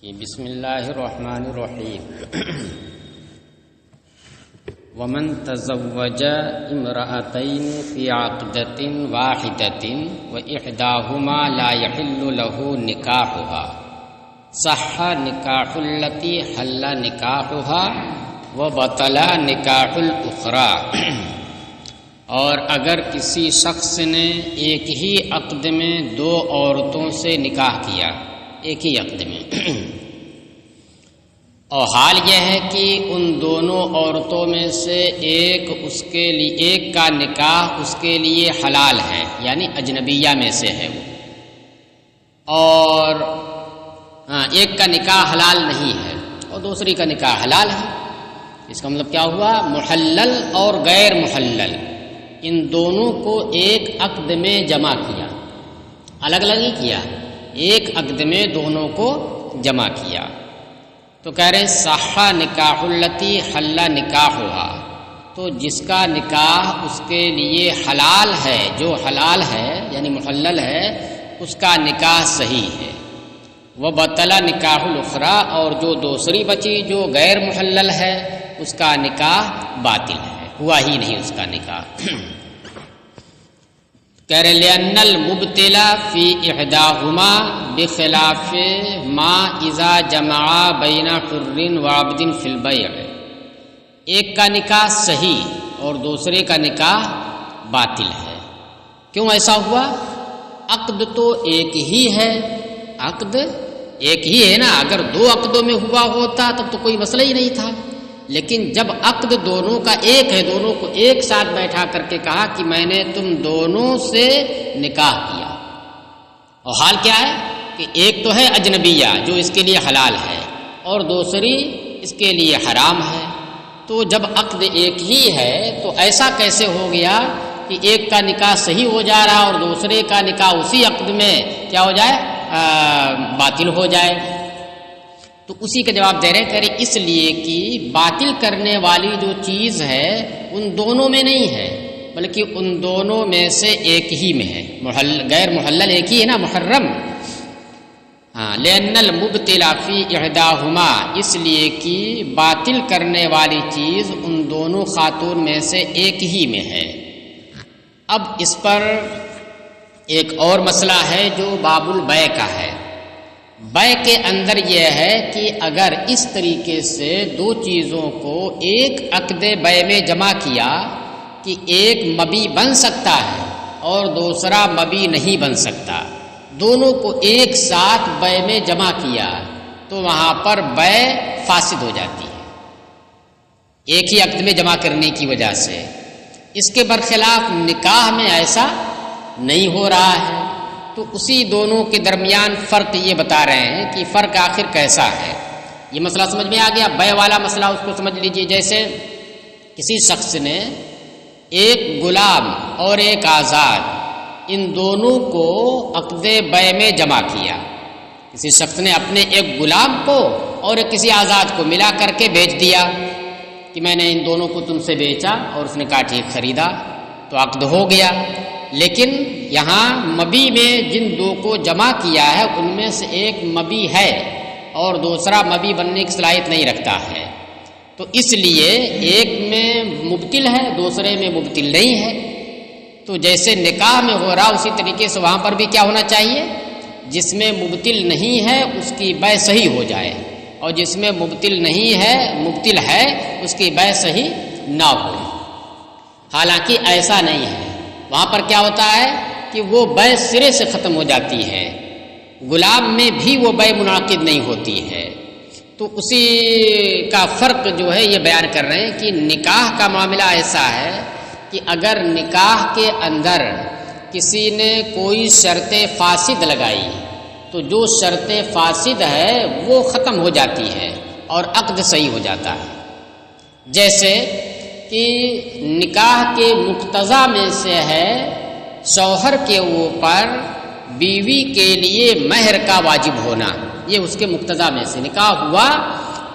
بسم اللہ الرحمن الرحیم ومن تزوج امرأتین فی عقدۃ واحدۃ واحداہما لا یحل له نکاحها صح نکاح التی حل نکاحها وبطل نکاح الاخری۔ اور اگر کسی شخص نے ایک ہی عقد میں دو عورتوں سے نکاح کیا، ایک ہی عقد میں، اور حال یہ ہے کہ ان دونوں عورتوں میں سے ایک کا نکاح اس کے لیے حلال ہے، یعنی اجنبیہ میں سے ہے وہ، اور ایک کا نکاح حلال نہیں ہے اور دوسری کا نکاح حلال ہے۔ اس کا مطلب کیا ہوا؟ محلل اور غیر محلل ان دونوں کو ایک عقد میں جمع کیا، الگ الگ ہی کیا، ایک عقد میں دونوں کو جمع کیا، تو کہہ رہے صح نکاح التی حل نکاحها، تو جس کا نکاح اس کے لیے حلال ہے، جو حلال ہے یعنی محلل ہے، اس کا نکاح صحیح ہے۔ وبطل نکاح الاخری، اور جو دوسری بچی جو غیر محلل ہے اس کا نکاح باطل ہے، ہوا ہی نہیں اس کا نکاح۔ کہہ رہے لأن المبتل فی احداہما بخلاف ما اذا جمع بین حر وعبد فی البیع، ایک کا نکاح صحیح اور دوسرے کا نکاح باطل ہے۔ کیوں ایسا ہوا؟ عقد تو ایک ہی ہے، عقد ایک ہی ہے نا، اگر دو عقدوں میں ہوا ہوتا تب تو کوئی مسئلہ ہی نہیں تھا، لیکن جب عقد دونوں کا ایک ہے، دونوں کو ایک ساتھ بیٹھا کر کے کہا کہ میں نے تم دونوں سے نکاح کیا، اور حال کیا ہے کہ ایک تو ہے اجنبیہ جو اس کے لیے حلال ہے اور دوسری اس کے لیے حرام ہے، تو جب عقد ایک ہی ہے تو ایسا کیسے ہو گیا کہ ایک کا نکاح صحیح ہو جا رہا اور دوسرے کا نکاح اسی عقد میں کیا ہو جائے؟ باطل ہو جائے۔ تو اسی کا جواب دے رہے، کہہ رہے اس لیے کہ باطل کرنے والی جو چیز ہے ان دونوں میں نہیں ہے، بلکہ ان دونوں میں سے ایک ہی میں ہے، غیر محلل ایک ہی ہے نا، محرم۔ لأن المبتل فی احداہما، اس لیے کہ باطل کرنے والی چیز ان دونوں خاتون میں سے ایک ہی میں ہے۔ اب اس پر ایک اور مسئلہ ہے جو باب البیع کا ہے۔ بیع کے اندر یہ ہے کہ اگر اس طریقے سے دو چیزوں کو ایک عقد بیع میں جمع کیا کہ ایک مبیع بن سکتا ہے اور دوسرا مبیع نہیں بن سکتا، دونوں کو ایک ساتھ بیع میں جمع کیا تو وہاں پر بیع فاسد ہو جاتی ہے، ایک ہی عقد میں جمع کرنے کی وجہ سے۔ اس کے برخلاف نکاح میں ایسا نہیں ہو رہا ہے، تو اسی دونوں کے درمیان فرق یہ بتا رہے ہیں کہ فرق آخر کیسا ہے۔ یہ مسئلہ سمجھ میں آ گیا؟ بیع والا مسئلہ اس کو سمجھ لیجئے، جیسے کسی شخص نے ایک غلام اور ایک آزاد ان دونوں کو عقد بیع میں جمع کیا، کسی شخص نے اپنے ایک غلام کو اور کسی آزاد کو ملا کر کے بیچ دیا کہ میں نے ان دونوں کو تم سے بیچا، اور اس نے کہا ٹھیک خریدا، تو عقد ہو گیا۔ لیکن یہاں مبیع میں جن دو کو جمع کیا ہے ان میں سے ایک مبیع ہے اور دوسرا مبیع بننے کی صلاحیت نہیں رکھتا ہے، تو اس لیے ایک میں مبطل ہے دوسرے میں مبطل نہیں ہے۔ تو جیسے نکاح میں ہو رہا اسی طریقے سے وہاں پر بھی کیا ہونا چاہیے؟ جس میں مبطل نہیں ہے اس کی بیع صحیح ہو جائے، اور جس میں مبطل نہیں ہے، مبطل ہے، اس کی بیع صحیح نہ ہو۔ حالانکہ ایسا نہیں ہے، وہاں پر کیا ہوتا ہے کہ وہ بیع سرے سے ختم ہو جاتی ہے، غلام میں بھی وہ بیع منعقد نہیں ہوتی ہے۔ تو اسی کا فرق جو ہے یہ بیان کر رہے ہیں کہ نکاح کا معاملہ ایسا ہے کہ اگر نکاح کے اندر کسی نے کوئی شرط فاسد لگائی تو جو شرط فاسد ہے وہ ختم ہو جاتی ہے اور عقد صحیح ہو جاتا ہے۔ جیسے کہ نکاح کے مقتضا میں سے ہے شوہر کے اوپر بیوی کے لیے مہر کا واجب ہونا، یہ اس کے مقتضا میں سے نکاح ہوا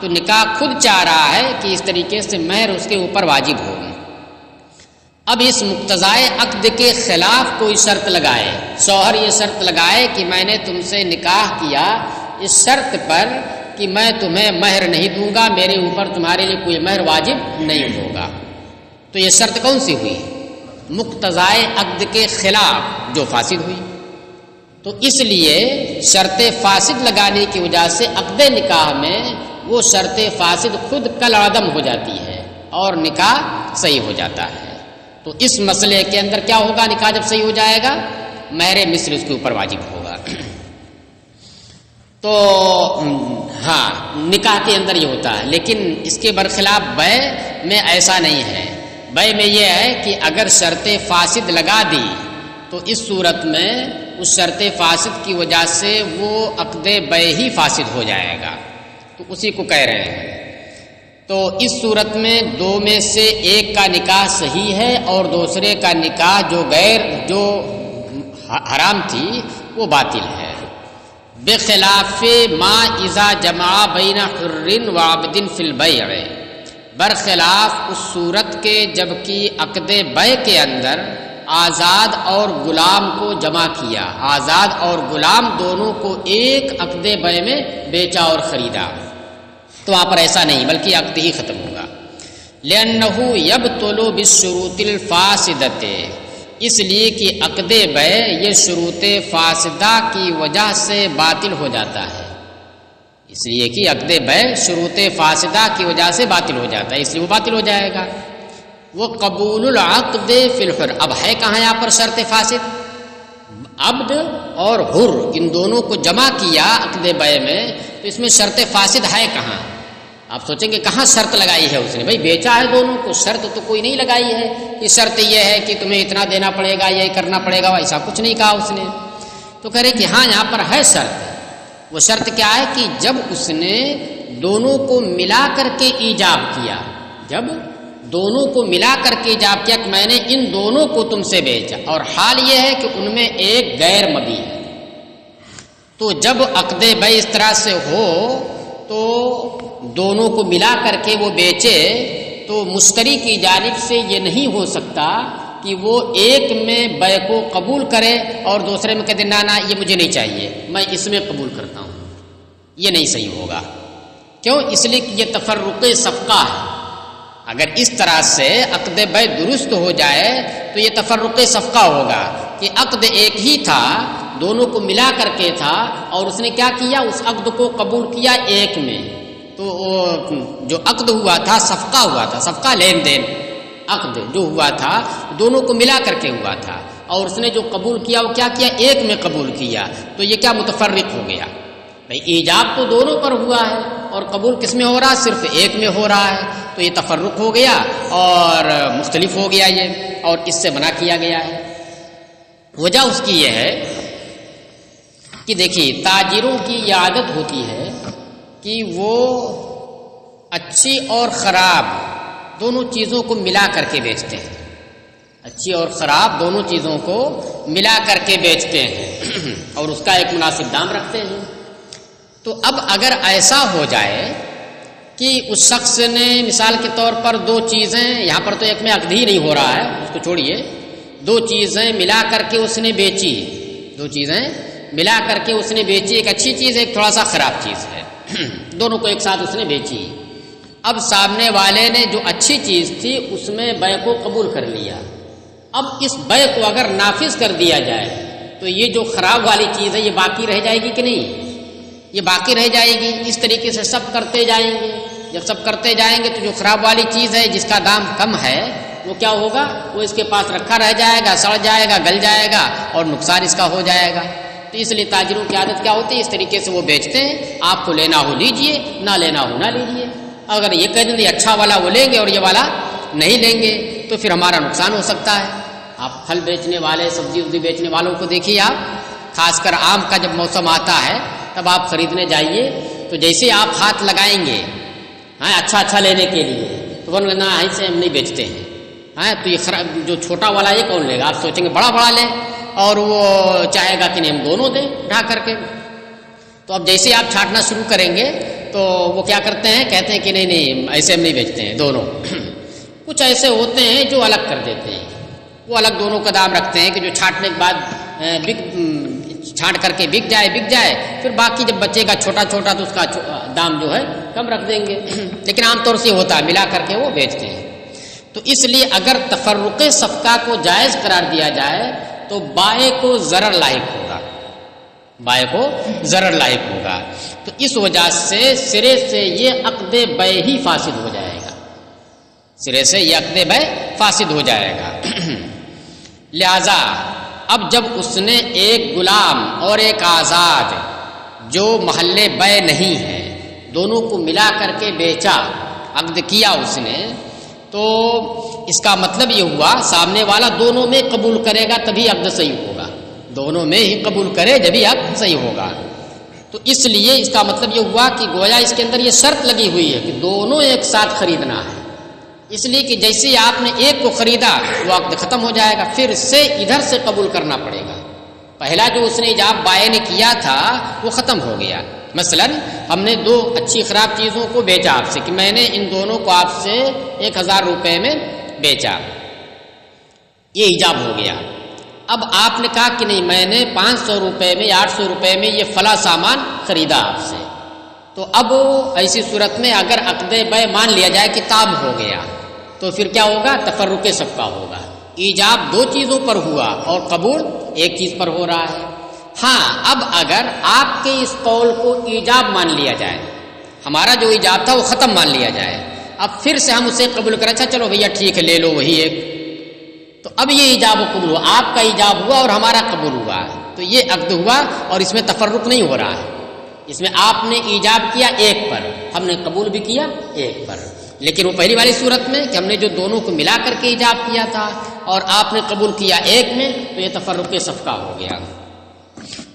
تو نکاح خود چاہ رہا ہے کہ اس طریقے سے مہر اس کے اوپر واجب ہوگی۔ اب اس مقتضائے عقد کے خلاف کوئی شرط لگائے، شوہر یہ شرط لگائے کہ میں نے تم سے نکاح کیا اس شرط پر کہ میں تمہیں مہر نہیں دوں گا، میرے اوپر تمہارے لیے کوئی مہر واجب نہیں ہوگا۔ تو یہ شرط کون سی ہوئی؟ مقتضائے عقد کے خلاف جو فاسد ہوئی۔ تو اس لیے شرط فاسد لگانے کی وجہ سے عقد نکاح میں وہ شرط فاسد خود کالعدم ہو جاتی ہے اور نکاح صحیح ہو جاتا ہے۔ تو اس مسئلے کے اندر کیا ہوگا؟ نکاح جب صحیح ہو جائے گا مہر مثل اس کے اوپر واجب ہوگا۔ تو ہاں نکاح کے اندر یہ ہوتا ہے، لیکن اس کے برخلاف بیع میں ایسا نہیں ہے۔ بیع میں یہ ہے کہ اگر شرط فاسد لگا دی تو اس صورت میں اس شرط فاسد کی وجہ سے وہ عقد بیع ہی فاسد ہو جائے گا، تو اسی کو کہہ رہے ہیں۔ تو اس صورت میں دو میں سے ایک کا نکاح صحیح ہے اور دوسرے کا نکاح جو حرام تھی وہ باطل ہے۔ بخلاف ما اذا جمع بین حر و عبد فی البیع، برخلاف اس صورت کے جبکہ عقد بیع کے اندر آزاد اور غلام کو جمع کیا، آزاد اور غلام دونوں کو ایک عقد بیع میں بیچا اور خریدا، تو وہاں پر ایسا نہیں بلکہ عقد ہی ختم ہوگا۔ لأنه يبطل بالشروط الفاسدۃ، اس لیے کہ عقد بیع یہ شروط فاسدہ کی وجہ سے باطل ہو جاتا ہے، اس لیے کہ عقد بیع شروط فاسدہ کی وجہ سے باطل ہو جاتا ہے، اس لیے وہ باطل ہو جائے گا۔ وہ قبول العقد فی الحر، اب ہے کہاں یہاں پر شرط فاسد؟ عبد اور حر ان دونوں کو جمع کیا عقد بیع میں، تو اس میں شرط فاسد ہے کہاں؟ آپ سوچیں گے کہاں شرط لگائی ہے اس نے؟ بھائی بیچا ہے دونوں کو، شرط تو کوئی نہیں لگائی ہے کہ شرط یہ ہے کہ تمہیں اتنا دینا پڑے گا، یہ کرنا پڑے گا، ایسا کچھ نہیں کہا اس نے۔ تو کہہ رہے کہ ہاں یہاں پر ہے شرط۔ وہ شرط کیا ہے کہ جب اس نے دونوں کو ملا کر کے ایجاب کیا، جب دونوں کو ملا کر کے ایجاب کیا کہ میں نے ان دونوں کو تم سے بیچا، اور حال یہ ہے کہ ان میں ایک غیر مبیع ہے، تو جب عقد بیع اس طرح سے ہو تو دونوں کو ملا کر کے وہ بیچے، تو مشتری کی جانب سے یہ نہیں ہو سکتا کہ وہ ایک میں بیع کو قبول کرے اور دوسرے میں کہتے نا یہ مجھے نہیں چاہیے، میں اس میں قبول کرتا ہوں، یہ نہیں صحیح ہوگا۔ کیوں؟ اس لیے کہ یہ تفرق صفقہ ہے۔ اگر اس طرح سے عقد بیع درست ہو جائے تو یہ تفرق صفقہ ہوگا کہ عقد ایک ہی تھا، دونوں کو ملا کر کے تھا، اور اس نے کیا کیا؟ اس عقد کو قبول کیا ایک میں، تو جو عقد ہوا تھا صفقہ ہوا تھا، صفقہ لین دین، عقد جو ہوا تھا دونوں کو ملا کر کے ہوا تھا، اور اس نے جو قبول کیا وہ کیا کیا؟ ایک میں قبول کیا، تو یہ کیا متفرق ہو گیا؟ بھائی ایجاب تو دونوں پر ہوا ہے اور قبول کس میں ہو رہا ہے؟ صرف ایک میں ہو رہا ہے، تو یہ تفرق ہو گیا اور مختلف ہو گیا یہ، اور اس سے منع کیا گیا ہے۔ وجہ اس کی یہ ہے کہ دیکھیے تاجروں کی یہ عادت ہوتی ہے کہ وہ اچھی اور خراب دونوں چیزوں کو ملا کر کے بیچتے ہیں، اچھی اور خراب دونوں چیزوں کو ملا کر کے بیچتے ہیں اور اس کا ایک مناسب دام رکھتے ہیں۔ تو اب اگر ایسا ہو جائے کہ اس شخص نے مثال کے طور پر دو چیزیں، یہاں پر تو ایک میں عقد ہی نہیں ہو رہا ہے، اس کو چھوڑیے، دو چیزیں ملا کر کے اس نے بیچی، دو چیزیں ملا کر کے اس نے بیچی، ایک اچھی چیز ایک تھوڑا سا خراب چیز ہے، دونوں کو ایک ساتھ اس نے بیچی۔ اب سامنے والے نے جو اچھی چیز تھی اس میں بیع کو قبول کر لیا، اب اس بیع کو اگر نافذ کر دیا جائے تو یہ جو خراب والی چیز ہے یہ باقی رہ جائے گی کہ نہیں؟ یہ باقی رہ جائے گی۔ اس طریقے سے سب کرتے جائیں گے، جب سب کرتے جائیں گے تو جو خراب والی چیز ہے جس کا دام کم ہے وہ کیا ہوگا؟ وہ اس کے پاس رکھا رہ جائے گا، سڑ جائے گا، گل جائے گا اور نقصان اس کا ہو جائے گا۔ تو اس لیے تاجروں کی عادت کیا ہوتی ہے؟ اس طریقے سے وہ بیچتے ہیں، آپ کو لینا ہو لیجئے، نہ لینا ہو نہ لیجئے۔ اگر یہ کہہ دیں اچھا والا وہ لیں گے اور یہ والا نہیں لیں گے تو پھر ہمارا نقصان ہو سکتا ہے۔ آپ پھل بیچنے والے، سبزی وبزی بیچنے والوں کو دیکھیے، آپ خاص کر آم کا جب موسم آتا ہے تب آپ خریدنے جائیے تو جیسے آپ ہاتھ لگائیں گے اچھا اچھا لینے کے لیے تو بولیں گے نا ایسے ہم نہیں بیچتے ہیں، تو یہ جو چھوٹا والا یہ کون لے گا؟ آپ سوچیں گے بڑا بڑا لیں، اور وہ چاہے گا کہ نہیں ہم دونوں دیں اٹھا کر کے۔ تو اب جیسے آپ چھانٹنا شروع کریں گے تو وہ کیا کرتے ہیں؟ کہتے ہیں کہ نہیں نہیں ایسے ہم نہیں بیچتے ہیں دونوں۔ کچھ ایسے ہوتے ہیں جو الگ کر دیتے ہیں، وہ الگ دونوں کا دام رکھتے ہیں کہ جو چھانٹنے کے بعد چھانٹ کر کے بک جائے پھر باقی جب بچے گا چھوٹا چھوٹا تو اس کا دام جو ہے کم رکھ دیں گے، لیکن عام طور سے ہوتا ہے ملا کر کے وہ بیچتے ہیں۔ تو اس لیے اگر تفرق صفقہ کو جائز قرار دیا جائے تو بائع کو ضرر لاحق ہوگا، بائع کو ضرر لاحق ہوگا۔ تو اس وجہ سے سرے سے یہ عقد بیع ہی فاسد ہو جائے گا، سرے سے یہ عقد بیع فاسد ہو جائے گا۔ لہذا اب جب اس نے ایک غلام اور ایک آزاد جو محل بیع نہیں ہے دونوں کو ملا کر کے بیچا، عقد کیا اس نے، تو اس کا مطلب یہ ہوا سامنے والا دونوں میں قبول کرے گا تبھی عقد صحیح ہوگا، دونوں میں ہی قبول کرے جبھی عقد صحیح ہوگا۔ تو اس لیے اس کا مطلب یہ ہوا کہ گویا اس کے اندر یہ شرط لگی ہوئی ہے کہ دونوں ایک ساتھ خریدنا ہے، اس لیے کہ جیسے ہی آپ نے ایک کو خریدا وہ عقد ختم ہو جائے گا، پھر سے ادھر سے قبول کرنا پڑے گا۔ پہلا جو اس نے ایجاب بائع نے کیا تھا وہ ختم ہو گیا۔ مثلا ہم نے دو اچھی خراب چیزوں کو بیچا آپ سے کہ میں نے ان دونوں کو آپ سے 1000 روپے میں بیچا، یہ ایجاب ہو گیا۔ اب آپ نے کہا کہ نہیں میں نے 500 روپے میں 800 روپے میں یہ فلاں سامان خریدا آپ سے، تو اب ایسی صورت میں اگر عقد بیع مان لیا جائے کہ تام ہو گیا تو پھر کیا ہوگا؟ تفرق صفقہ ہوگا۔ ایجاب دو چیزوں پر ہوا اور قبول ایک چیز پر ہو رہا ہے۔ ہاں اب اگر آپ کے اس قول کو ایجاب مان لیا جائے، ہمارا جو ایجاب تھا وہ ختم مان لیا جائے، اب پھر سے ہم اسے قبول کریں، اچھا چلو بھیا ٹھیک ہے لے لو وہی ایک، تو اب یہ ایجاب و قبول ہوا، آپ کا ایجاب ہوا اور ہمارا قبول ہوا، تو یہ عقد ہوا اور اس میں تفرق نہیں ہو رہا ہے۔ اس میں آپ نے ایجاب کیا ایک پر، ہم نے قبول بھی کیا ایک پر، لیکن وہ پہلی والی صورت میں کہ ہم نے جو دونوں کو ملا کر کے ایجاب کیا تھا اور آپ نے قبول کیا ایک میں، تو یہ تفرق صفقہ ہو گیا۔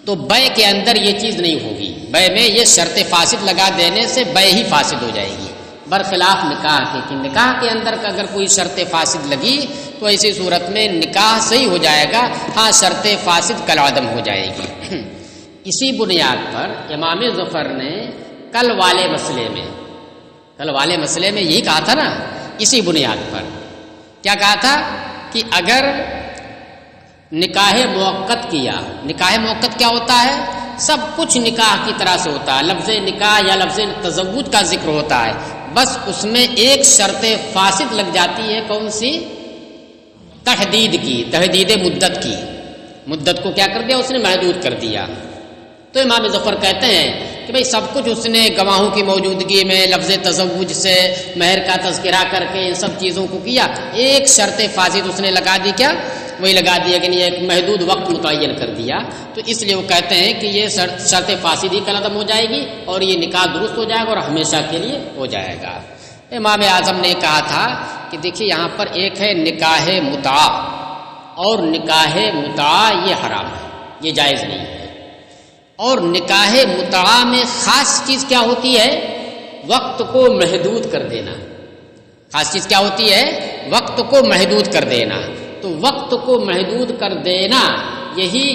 تو بیع کے اندر یہ چیز نہیں ہوگی، بیع میں یہ شرط فاسد لگا دینے سے بیع ہی فاسد ہو جائے گی، برخلاف نکاح کے کہ نکاح کے اندر اگر کوئی شرط فاسد لگی تو ایسی صورت میں نکاح صحیح ہو جائے گا، ہاں شرط فاسد کالعدم ہو جائے گی۔ اسی بنیاد پر امام ظفر نے کل والے مسئلے میں یہی کہا تھا نا، اسی بنیاد پر کیا کہا تھا کہ اگر نکاح موقت کیا، نکاح موقت کیا ہوتا ہے؟ سب کچھ نکاح کی طرح سے ہوتا ہے، لفظ نکاح یا لفظ تزوج کا ذکر ہوتا ہے، بس اس میں ایک شرط فاسد لگ جاتی ہے، کون سی؟ تحدید کی، تحدید مدت کو کیا کر دیا اس نے؟ محدود کر دیا۔ تو امام ظفر کہتے ہیں کہ بھئی سب کچھ اس نے گواہوں کی موجودگی میں لفظ تزوج سے مہر کا تذکرہ کر کے ان سب چیزوں کو کیا، ایک شرط فاسد اس نے لگا دی، کیا وہی لگا دیا کہ نہیں، ایک محدود وقت متعین کر دیا، تو اس لیے وہ کہتے ہیں کہ یہ شرط فاسد ہی کالعدم ہو جائے گی اور یہ نکاح درست ہو جائے گا اور ہمیشہ کے لیے ہو جائے گا۔ امام اعظم نے کہا تھا کہ دیکھیے یہاں پر ایک ہے نکاح متعہ، اور نکاح متعہ یہ حرام ہے، یہ جائز نہیں ہے۔ اور نکاح متعہ میں خاص چیز کیا ہوتی ہے؟ وقت کو محدود کر دینا۔ خاص چیز کیا ہوتی ہے؟ وقت کو محدود کر دینا۔ تو وقت کو محدود کر دینا یہی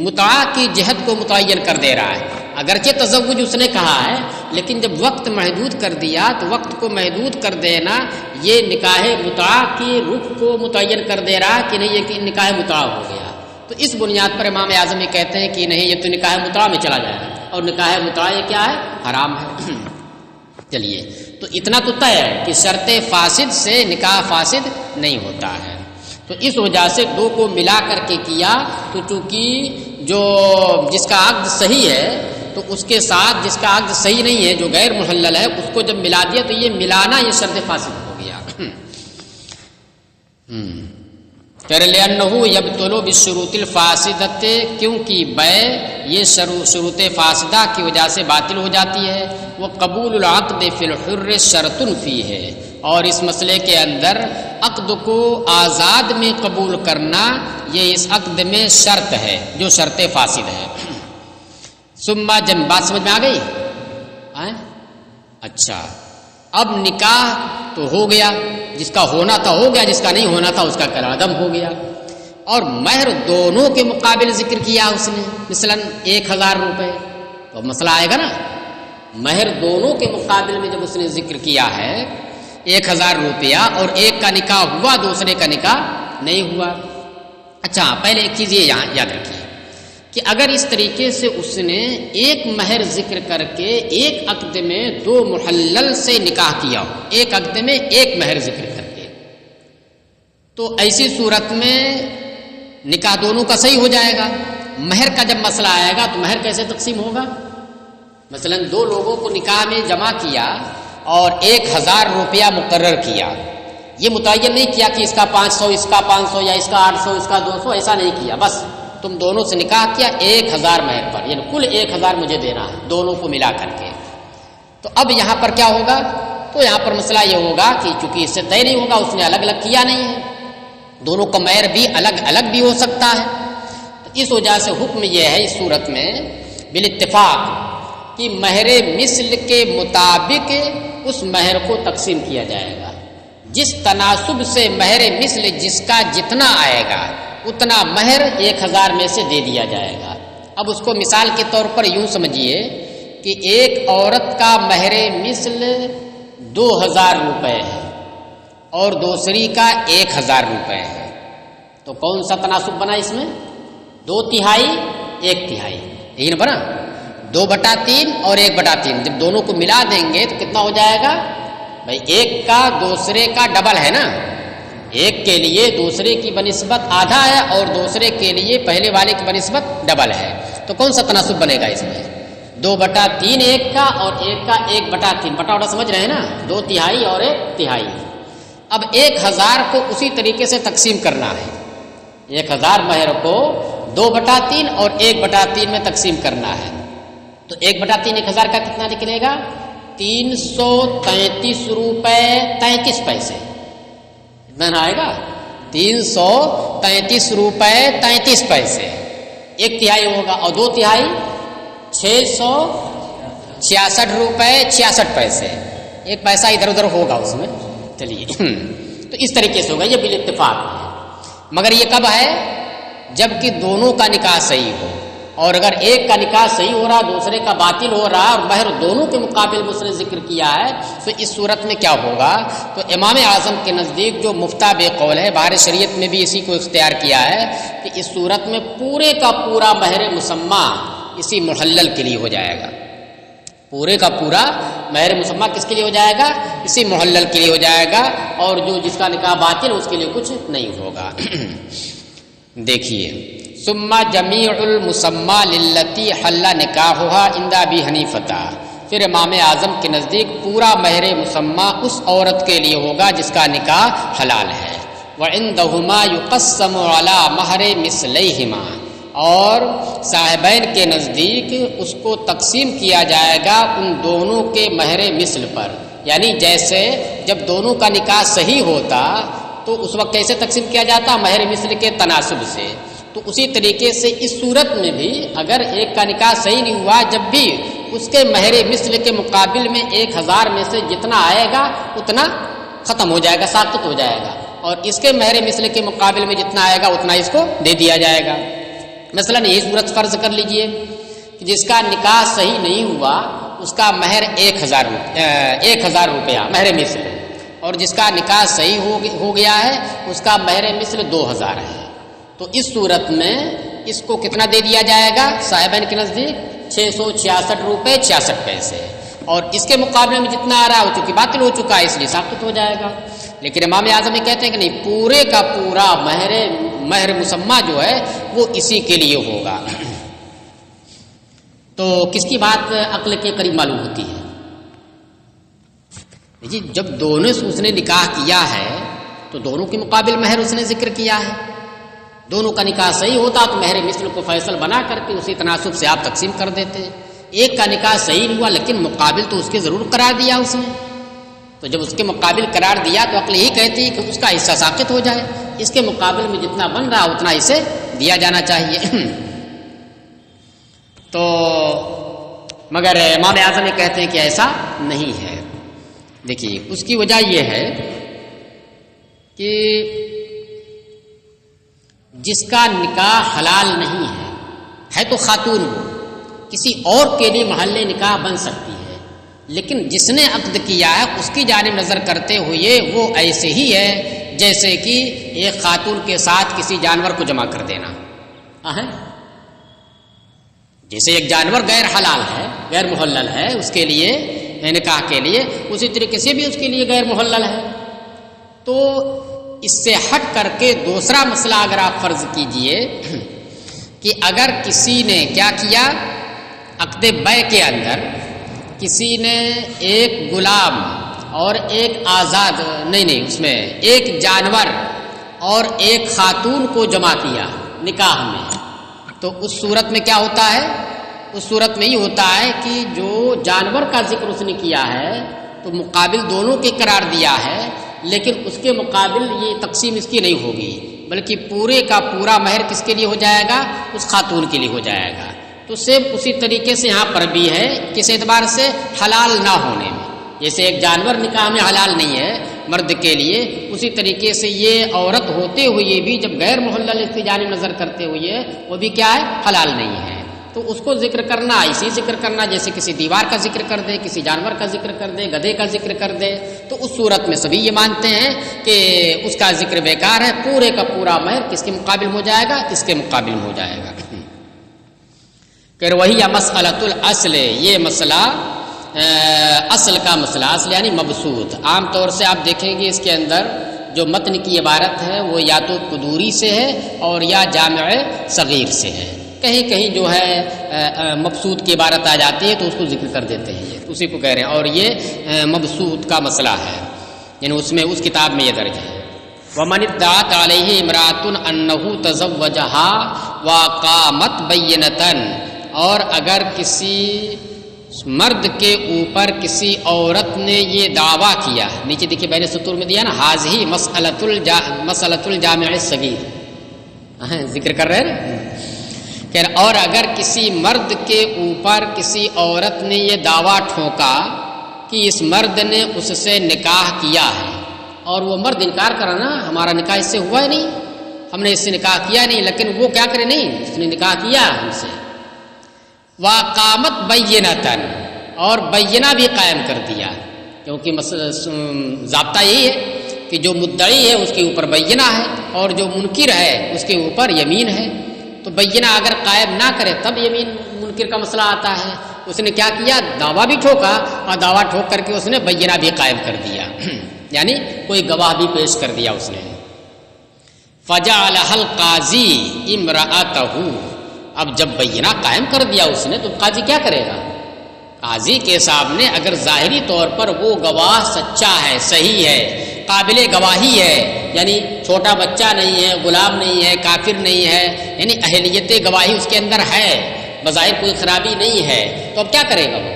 متعہ کی جہت کو متعین کر دے رہا ہے۔ اگرچہ تزوج اس نے کہا ہے، لیکن جب وقت محدود کر دیا تو وقت کو محدود کر دینا یہ نکاح متعہ کی رخ کو متعین کر دے رہا ہے کہ نہیں، یہ کہ نکاح متعہ ہو گیا۔ تو اس بنیاد پر امام اعظم یہ کہتے ہیں کہ نہیں، یہ تو نکاح متعہ میں چلا جائے گا، اور نکاح متعہ یہ کیا ہے؟ حرام ہے۔ چلیے تو اتنا تو طے ہے کہ شرط فاسد سے نکاح فاسد نہیں ہوتا ہے۔ تو اس وجہ سے دو کو ملا کر کے کیا، تو چونکہ جو جس کا عقد صحیح ہے تو اس کے ساتھ جس کا عقد صحیح نہیں ہے جو غیر محلل ہے اس کو جب ملا دیا تو یہ ملانا یہ شرط فاسد ہو گیا۔ پھر لأنه يبطل بالشروط الفاسدۃ، کیونکہ بیع یہ شروط فاسدہ کی وجہ سے باطل ہو جاتی ہے۔ وقبول العقد فی الحر شرط فیہ، اور اس مسئلے کے اندر عقد کو آزاد میں قبول کرنا یہ اس عقد میں شرط ہے جو شرط فاسد ہے۔ ثم جن بات سمجھ میں آ گئی؟ اچھا اب نکاح تو ہو گیا، جس کا ہونا تھا ہو گیا، جس کا نہیں ہونا تھا اس کا کالعدم ہو گیا، اور مہر دونوں کے مقابل ذکر کیا اس نے، مثلا 1000 روپے، تو مسئلہ آئے گا نا، مہر دونوں کے مقابل میں جب اس نے ذکر کیا ہے 1000 روپیہ اور ایک کا نکاح ہوا دوسرے کا نکاح نہیں ہوا۔ اچھا پہلے ایک چیز یہ یہاں یاد رکھیے کہ کہ اگر اس طریقے سے اس نے ایک مہر ذکر کر کے ایک عقد میں دو محلل سے نکاح کیا ہو، ایک عقد میں ایک مہر ذکر کر کے، تو ایسی صورت میں نکاح دونوں کا صحیح ہو جائے گا۔ مہر کا جب مسئلہ آئے گا تو مہر کیسے تقسیم ہوگا؟ مثلا دو لوگوں کو نکاح میں جمع کیا اور 1000 روپیہ مقرر کیا، یہ متعین نہیں کیا کہ اس کا 500 اس کا 500 یا اس کا 800 اس کا 200، ایسا نہیں کیا، بس تم دونوں سے نکاح کیا 1000 مہر پر، یعنی کل 1000 مجھے دینا ہے دونوں کو ملا کر کے۔ تو اب یہاں پر کیا ہوگا؟ تو یہاں پر مسئلہ یہ ہوگا کہ چونکہ اس سے طے نہیں ہوگا، اس نے الگ الگ کیا نہیں ہے، دونوں کا مہر بھی الگ الگ بھی ہو سکتا ہے، تو اس وجہ سے حکم یہ ہے اس صورت میں بالاتفاق کہ مہر مثل کے مطابق اس مہر کو تقسیم کیا جائے گا، جس تناسب سے مہر مثل جس کا جتنا آئے گا اتنا مہر 1000 میں سے دے دیا جائے گا۔ اب اس کو مثال کے طور پر یوں سمجھیے کہ ایک عورت کا مہر مثل 2000 روپے ہے اور دوسری کا 1000 روپے ہے، تو کون سا تناسب بنا اس میں؟ 2/3 1/3، یہی نا بنا، 2/3 اور 1/3، جب دونوں کو ملا دیں گے تو کتنا ہو جائے گا بھائی؟ ایک کا دوسرے کا ڈبل ہے نا، ایک کے لیے دوسرے کی بنسبت آدھا ہے اور دوسرے کے لیے پہلے والے کی بنسبت ڈبل ہے، تو کون سا تناسب بنے گا اس میں؟ 2/3 ایک کا اور ایک کا 1/3، بٹا وٹا سمجھ رہے ہیں نا، 2/3 اور 1/3۔ اب 1000 کو اسی طریقے سے تقسیم کرنا ہے، 1000 مہر کو 2/3 اور 1/3 میں تقسیم کرنا ہے، تو 1/3 1000 کا کتنا نکلے گا؟ 333 روپے 33 پیسے، اتنا آئے گا 333 روپے 33 پیسے، 1/3 ہوگا، اور 2/3 666 روپے 66 پیسے، ایک پیسہ ادھر ادھر ہوگا اس میں، چلیے تو اس طریقے سے ہوگا، یہ بالاتفاق ہے۔ مگر یہ کب ہے؟ جب کہ دونوں کا نکاح صحیح ہو، اور اگر ایک کا نکاح صحیح ہو رہا دوسرے کا باطل ہو رہا اور مہر دونوں کے مقابل میں اس نے ذکر کیا ہے، تو اس صورت میں کیا ہوگا؟ تو امام اعظم کے نزدیک جو مفتہ بے قول ہے، بہار شریعت میں بھی اسی کو اختیار کیا ہے کہ اس صورت میں پورے کا پورا مہر مسمى اسی محلل کے لیے ہو جائے گا، پورے کا پورا مہر مسمى کس کے لیے ہو جائے گا؟ اسی محلل کے لیے ہو جائے گا، اور جو جس کا نکاح باطل اس کے لیے کچھ نہیں ہوگا۔ دیکھیے، ثم جمیع المسمى للتی حل نکاحها عند ابی حنیفہ، پھر امام اعظم کے نزدیک پورا مہر مسمى اس عورت کے لیے ہوگا جس کا نکاح حلال ہے، وعندهما يقسم على مہر مثلیہما، اور صاحبین کے نزدیک اس کو تقسیم کیا جائے گا ان دونوں کے مہر مثل پر، یعنی جیسے جب دونوں کا نکاح صحیح ہوتا تو اس وقت کیسے تقسیم کیا جاتا؟ مہر مثل کے تناسب سے، تو اسی طریقے سے اس صورت میں بھی اگر ایک کا نکاح صحیح نہیں ہوا، جب بھی اس کے مہر مثل کے مقابل میں 1000 میں سے جتنا آئے گا اتنا ختم ہو جائے گا، ساقط ہو جائے گا، اور اس کے مہر مثل کے مقابل میں جتنا آئے گا اتنا اس کو دے دیا جائے گا۔ مثلا یہی صورت فرض کر لیجئے کہ جس کا نکاح صحیح نہیں ہوا اس کا مہر 1000 روپیہ مہر مثل، اور جس کا نکاح صحیح ہو گیا ہے اس کا مہر مثل 2000 ہے، تو اس صورت میں اس کو کتنا دے دیا جائے گا صاحبین کے نزدیک؟ 666 روپے 66 پیسے، اور اس کے مقابلے میں جتنا آ رہا ہے وہ چونکہ باطل ہو چکا ہے اس لیے ساقط ہو جائے گا۔ لیکن امام اعظم یہ کہتے ہیں کہ نہیں، پورے کا پورا مہر مسمى جو ہے وہ اسی کے لیے ہوگا۔ تو کس کی بات عقل کے قریب معلوم ہوتی ہے؟ جی، جب دونوں سے اس نے نکاح کیا ہے تو دونوں کے مقابل مہر اس نے ذکر کیا ہے، دونوں کا نکاح صحیح ہوتا تو مہر مثل کو فیصل بنا کر کے اسی تناسب سے آپ تقسیم کر دیتے۔ ایک کا نکاح صحیح نہیں ہوا لیکن مقابل تو اس کے ضرور قرار دیا اس نے، تو جب اس کے مقابل قرار دیا تو عقل یہی کہتی ہے کہ اس کا حصہ ساقط ہو جائے، اس کے مقابل میں جتنا بن رہا اتنا اسے دیا جانا چاہیے۔ تو مگر امام اعظم یہ کہتے ہیں کہ ایسا نہیں ہے۔ دیکھیے، اس کی وجہ یہ ہے کہ جس کا نکاح حلال نہیں ہے تو خاتون وہ کسی اور کے لیے محل نکاح بن سکتی ہے، لیکن جس نے عقد کیا ہے اس کی جانب نظر کرتے ہوئے وہ ایسے ہی ہے جیسے کہ ایک خاتون کے ساتھ کسی جانور کو جمع کر دینا ہے، جیسے ایک جانور غیر حلال ہے، غیر محلل ہے اس کے لیے نکاح کے لیے، اسی طریقے سے بھی اس کے لیے غیر محلل ہے۔ تو اس سے ہٹ کر کے دوسرا مسئلہ اگر آپ فرض کیجئے کہ اگر کسی نے کیا کیا، عقد بیع کے اندر کسی نے ایک غلام اور ایک آزاد نہیں اس میں ایک جانور اور ایک خاتون کو جمع کیا نکاح میں، تو اس صورت میں کیا ہوتا ہے؟ اس صورت میں یہ ہوتا ہے کہ جو جانور کا ذکر اس نے کیا ہے تو مقابل دونوں کے قرار دیا ہے، لیکن اس کے مقابل یہ تقسیم اس کی نہیں ہوگی، بلکہ پورے کا پورا مہر کس کے لیے ہو جائے گا؟ اس خاتون کے لیے ہو جائے گا۔ تو سیم اسی طریقے سے یہاں پر بھی ہے، کس اعتبار سے؟ حلال نہ ہونے میں، جیسے ایک جانور نکاح میں حلال نہیں ہے مرد کے لیے، اسی طریقے سے یہ عورت ہوتے ہوئے بھی جب غیر محلل اس کی جانب نظر کرتے ہوئے وہ بھی کیا ہے؟ حلال نہیں ہے۔ تو اس کو ذکر کرنا، ایسی ذکر کرنا جیسے کسی دیوار کا ذکر کر دے، کسی جانور کا ذکر کر دے، گدھے کا ذکر کر دے، تو اس صورت میں سبھی یہ مانتے ہیں کہ اس کا ذکر بیکار ہے، پورے کا پورا مہر کس کے مقابل ہو جائے گا؟ اس کے مقابل ہو جائے گا۔ کہ وہی مسئلۃ الاصل، یہ مسئلہ اصل کا مسئلہ، اصل یعنی مبسوط۔ عام طور سے آپ دیکھیں گے اس کے اندر جو متن کی عبارت ہے وہ یا تو قدوری سے ہے اور یا جامع صغیر سے ہے، کہیں کہیں جو ہے مبسوط کی عبارت آ جاتی ہے تو اس کو ذکر کر دیتے ہیں، یہ اسی کو کہہ رہے ہیں، اور یہ مبسوط کا مسئلہ ہے، یعنی اس میں اس کتاب میں یہ درج ہے۔ وَمَنِ ادَّعَتْ عَلَيْهِ امْرَأَةٌ أَنَّهُ تَزَوَّجَهَا وَقَامَتْ بَيِّنَةً، اور اگر کسی مرد کے اوپر کسی عورت نے یہ دعویٰ کیا، نیچے دیکھیے بین سطور میں دیا نا، حاضہ مسئلۃ الجامع الصغیر، ذکر کر رہے ہیں، اور اگر کسی مرد کے اوپر کسی عورت نے یہ دعویٰ ٹھونکا کہ اس مرد نے اس سے نکاح کیا ہے، اور وہ مرد انکار کرا نا، ہمارا نکاح اس سے ہوا ہی نہیں، ہم نے اس سے نکاح کیا نہیں، لیکن وہ کیا کرے؟ نہیں، اس نے نکاح کیا ہم سے۔ وَقَامَتْ بَيِّنَةً، اور بینہ بھی قائم کر دیا، کیونکہ ضابطہ یہی ہے کہ جو مدعی ہے اس کے اوپر بینہ ہے اور جو منکر ہے اس کے اوپر یمین ہے، تو بینہ اگر قائم نہ کرے تب یمین منکر کا مسئلہ آتا ہے۔ اس نے کیا کیا؟ دعویٰ بھی ٹھوکا، اور دعویٰ ٹھوک کر کے اس نے بینہ بھی قائم کر دیا، یعنی کوئی گواہ بھی پیش کر دیا اس نے۔ فَجَعَلَهَا الْقَاضِي امْرَأَتَهُ، اب جب بینہ قائم کر دیا اس نے تو قاضی کیا کرے گا؟ قاضی کے سامنے اگر ظاہری طور پر وہ گواہ سچا ہے، صحیح ہے، قابل گواہی ہے، یعنی چھوٹا بچہ نہیں ہے، غلام نہیں ہے، کافر نہیں ہے، یعنی اہلیت گواہی اس کے اندر ہے، بظاہر کوئی خرابی نہیں ہے، تو اب کیا کرے گا وہ؟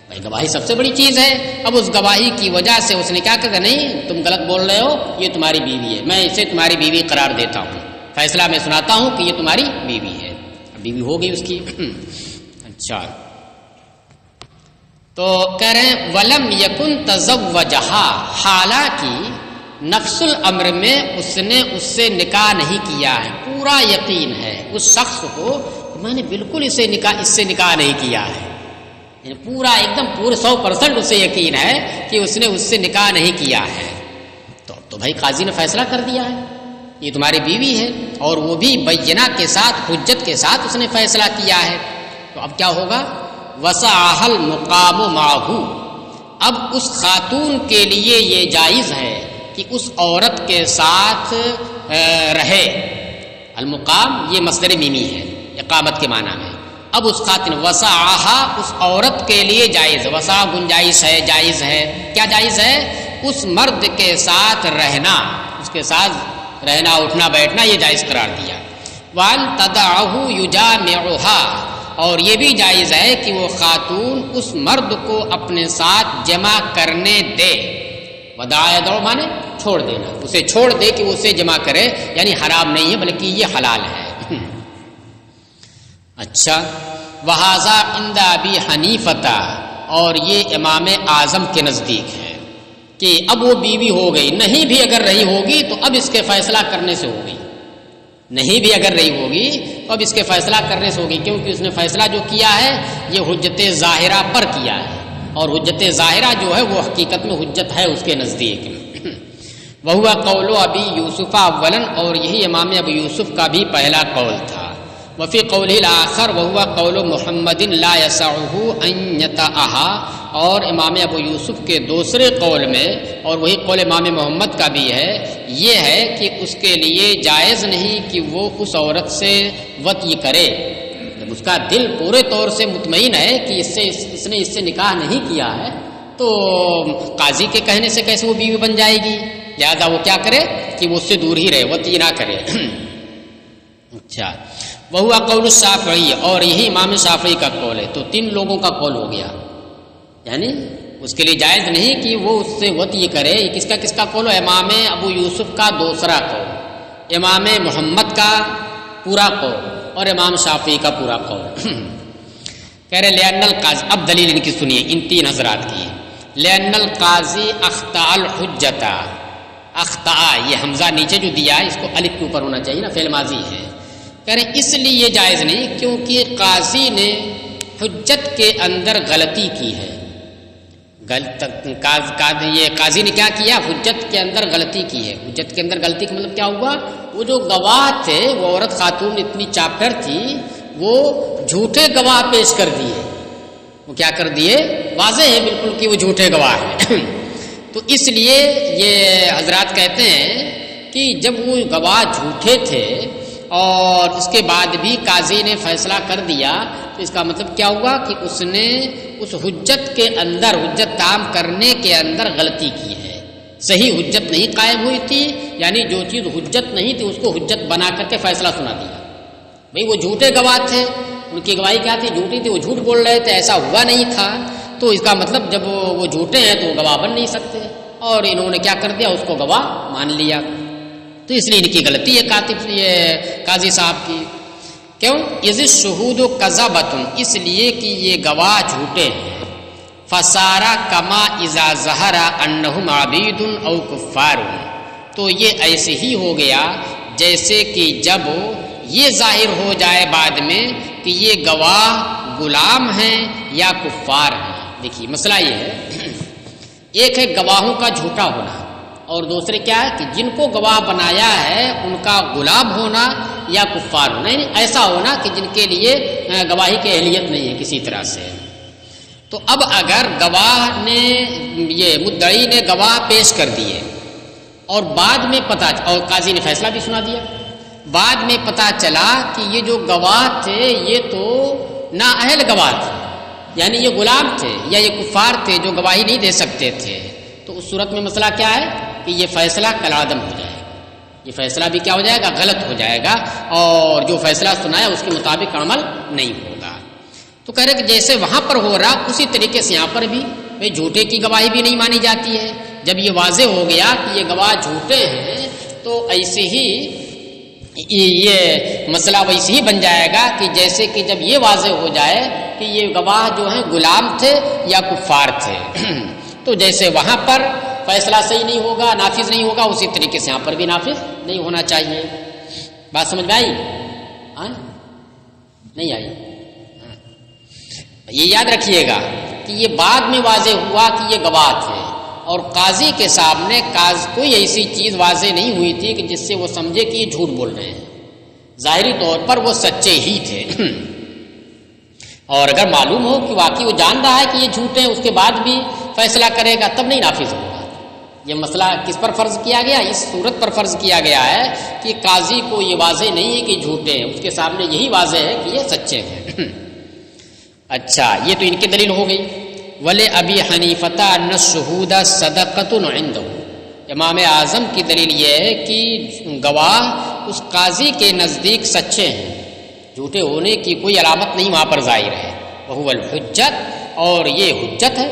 بھائی گواہی سب سے بڑی چیز ہے۔ اب اس گواہی کی وجہ سے اس نے کیا کہا؟ نہیں تم غلط بول رہے ہو، یہ تمہاری بیوی ہے، میں اسے تمہاری بیوی قرار دیتا ہوں، فیصلہ میں سناتا ہوں کہ یہ تمہاری بیوی ہے، بیوی ہو گئی اس کی۔ اچھا، تو کہہ رہے ہیں وَلَمْ يَكُنْ تَزَوَّجَهَا، حالانکہ نفس الامر میں اس نے اس سے نکاح نہیں کیا ہے، پورا یقین ہے اس شخص کو میں نے بالکل اس سے نکاح نہیں کیا ہے، یعنی پورا ایک دم پورے 100% اسے یقین ہے کہ اس نے اس سے نکاح نہیں کیا ہے، تو بھائی قاضی نے فیصلہ کر دیا ہے یہ تمہاری بیوی ہے، اور وہ بھی بینہ کے ساتھ، حجت کے ساتھ اس نے فیصلہ کیا ہے، تو اب کیا ہوگا؟ وَسَعَهَا الْمُقَامُ مَعَهُ، اب اس خاتون کے لیے یہ جائز ہے کہ اس عورت کے ساتھ رہے۔ المقام یہ مصدر میمی ہے اقامت کے معنی میں، اب اس خاتون وَسَعَهَا اس عورت کے لیے جائز، وسع گنجائش ہے، جائز ہے، کیا جائز ہے؟ اس مرد کے ساتھ رہنا، اس کے ساتھ رہنا اٹھنا بیٹھنا یہ جائز قرار دیا۔ وَأَن تَدَعَهُ يُجَامِعُهَا، اور یہ بھی جائز ہے کہ وہ خاتون اس مرد کو اپنے ساتھ جمع کرنے دے، وداع یدعو مانے چھوڑ دینا، اسے چھوڑ دے کہ وہ اسے جمع کرے، یعنی حرام نہیں ہے بلکہ یہ حلال ہے۔ اچھا، وَهَذَا عِنْدَ أَبِي حَنِیفَةَ، اور یہ امام اعظم کے نزدیک ہے کہ اب وہ بیوی ہو گئی، نہیں بھی اگر رہی ہوگی تو اب اس کے فیصلہ کرنے سے ہوگی، نہیں بھی اگر رہی ہوگی تو اب اس کے فیصلہ کرنے سے ہوگی، کیونکہ اس نے فیصلہ جو کیا ہے یہ حجت ظاہرہ پر کیا ہے، اور حجت ظاہرہ جو ہے وہ حقیقت میں حجت ہے اس کے نزدیک۔ وَهُوَ قَوْلُ أَبِي يُوسُفَ اولاً، اور یہی امام ابو یوسف کا بھی پہلا قول تھا۔ وفی قول الآخر وہو قول محمد لا یسعہ ان یطأہا، اور امام ابو یوسف کے دوسرے قول میں، اور وہی قول امام محمد کا بھی ہے، یہ ہے کہ اس کے لیے جائز نہیں کہ وہ اس عورت سے وطی کرے جب اس کا دل پورے طور سے مطمئن ہے کہ اس نے اس سے نکاح نہیں کیا ہے، تو قاضی کے کہنے سے کیسے وہ بیوی بن جائے گی؟ لہذا وہ کیا کرے کہ وہ اس سے دور ہی رہے، وطی نہ کرے۔ اچھا، وہو قول الشافعی، اور یہی امام شافعی کا قول ہے۔ تو 3 لوگوں کا قول ہو گیا، یعنی اس کے لیے جائز نہیں کہ وہ اس سے وطی کرے۔ یہ کس کا قول ہے؟ امام ابو یوسف کا دوسرا قول، امام محمد کا پورا قول، اور امام شافعی کا پورا قول۔ کہہ رہے لأن القاضی، اب دلیل ان کی سنیے، ان 3 حضرات کی۔ لأن القاضی اخطأ الحجۃ، اخطأ، یہ حمزہ نیچے جو دیا ہے اس کو الف کے اوپر ہونا چاہیے نا، فعل ماضی ہے۔ کہہ رہے اس لیے یہ جائز نہیں کیونکہ قاضی نے حجت کے اندر غلطی کی ہے۔ یہ قاضی نے کیا کیا؟ حجت کے اندر غلطی کی ہے۔ حجت کے اندر غلطی کا مطلب کیا ہوا؟ وہ جو گواہ تھے، وہ عورت خاتون اتنی چاپٹر تھی، وہ جھوٹے گواہ پیش کر دیے۔ وہ کیا کر دیے؟ واضح ہے بالکل کہ وہ جھوٹے گواہ ہیں۔ تو اس لیے یہ حضرات کہتے ہیں کہ جب وہ گواہ جھوٹے تھے اور اس کے بعد بھی قاضی نے فیصلہ کر دیا، تو اس کا مطلب کیا ہوا کہ اس نے اس حجت کے اندر، حجت تام کرنے کے اندر غلطی کی ہے۔ صحیح حجت نہیں قائم ہوئی تھی، یعنی جو چیز حجت نہیں تھی اس کو حجت بنا کر کے فیصلہ سنا دیا۔ بھئی وہ جھوٹے گواہ تھے، ان کی گواہی کیا تھی؟ جھوٹی تھی، وہ جھوٹ بول رہے تھے، ایسا ہوا نہیں تھا، تو اس کا مطلب جب وہ جھوٹے ہیں تو وہ گواہ بن نہیں سکتے، اور انہوں نے کیا کر دیا؟ اس کو گواہ مان لیا۔ تو اس لیے ان کی غلطی ہے یہ قاضی صاحب کی۔ کیوں؟ اذ الشہود کذبۃ، اس لیے کہ یہ گواہ جھوٹے ہیں۔ فصارا کما اذا ظہر انہم عبید او کفار، تو یہ ایسے ہی ہو گیا جیسے کہ جب یہ ظاہر ہو جائے بعد میں کہ یہ گواہ غلام ہیں یا کفار ہیں۔ دیکھیے مسئلہ یہ ہے، ایک ہے گواہوں کا جھوٹا ہونا، اور دوسرے کیا ہے کہ جن کو گواہ بنایا ہے ان کا غلام ہونا یا کفار ہونا، یعنی ایسا ہونا کہ جن کے لیے گواہی کی اہلیت نہیں ہے کسی طرح سے۔ تو اب اگر گواہ نے، یہ مدعی نے گواہ پیش کر دیے اور بعد میں اور قاضی نے فیصلہ بھی سنا دیا، بعد میں پتہ چلا کہ یہ جو گواہ تھے یہ تو نااہل گواہ تھے، یعنی یہ غلام تھے یا یہ کفار تھے جو گواہی نہیں دے سکتے تھے، تو اس صورت میں مسئلہ کیا ہے کہ یہ فیصلہ کالعدم ہو جائے گا، یہ فیصلہ بھی کیا ہو جائے گا؟ غلط ہو جائے گا، اور جو فیصلہ سنایا اس کے مطابق عمل نہیں ہوگا۔ تو کہہ رہے کہ جیسے وہاں پر ہو رہا اسی طریقے سے یہاں پر بھی بھئی جھوٹے کی گواہی بھی نہیں مانی جاتی ہے۔ جب یہ واضح ہو گیا کہ یہ گواہ جھوٹے ہیں تو ایسے ہی یہ مسئلہ ویسے ہی بن جائے گا کہ جیسے کہ جب یہ واضح ہو جائے کہ یہ گواہ جو ہیں غلام تھے یا کفار تھے، تو جیسے وہاں پر فیصلہ صحیح نہیں ہوگا، نافذ نہیں ہوگا، اسی طریقے سے یہاں پر بھی نافذ نہیں ہونا چاہیے۔ بات سمجھ میں آئی؟ نہیں آئی؟ یہ یاد رکھیے گا کہ یہ بعد میں واضح ہوا کہ یہ گواہ تھے، اور قاضی کے سامنے کوئی ایسی چیز واضح نہیں ہوئی تھی کہ جس سے وہ سمجھے کہ یہ جھوٹ بول رہے ہیں، ظاہری طور پر وہ سچے ہی تھے۔ اور اگر معلوم ہو کہ واقعی وہ جان رہا ہے کہ یہ جھوٹے ہیں، اس کے بعد بھی فیصلہ کرے گا تب نہیں نافذ ہوگا۔ یہ مسئلہ کس پر فرض کیا گیا؟ اس صورت پر فرض کیا گیا ہے کہ قاضی کو یہ واضح نہیں ہے کہ جھوٹے ہیں، اس کے سامنے یہی واضح ہے کہ یہ سچے ہیں۔ اچھا، یہ تو ان کی دلیل ہو گئی۔ ولی ابی حنیفہ ان الشہود صدقۃ عنده، امام اعظم کی دلیل یہ ہے کہ گواہ اس قاضی کے نزدیک سچے ہیں، جھوٹے ہونے کی کوئی علامت نہیں وہاں پر ظاہر ہے۔ وہو الحجت، اور یہ حجت ہے،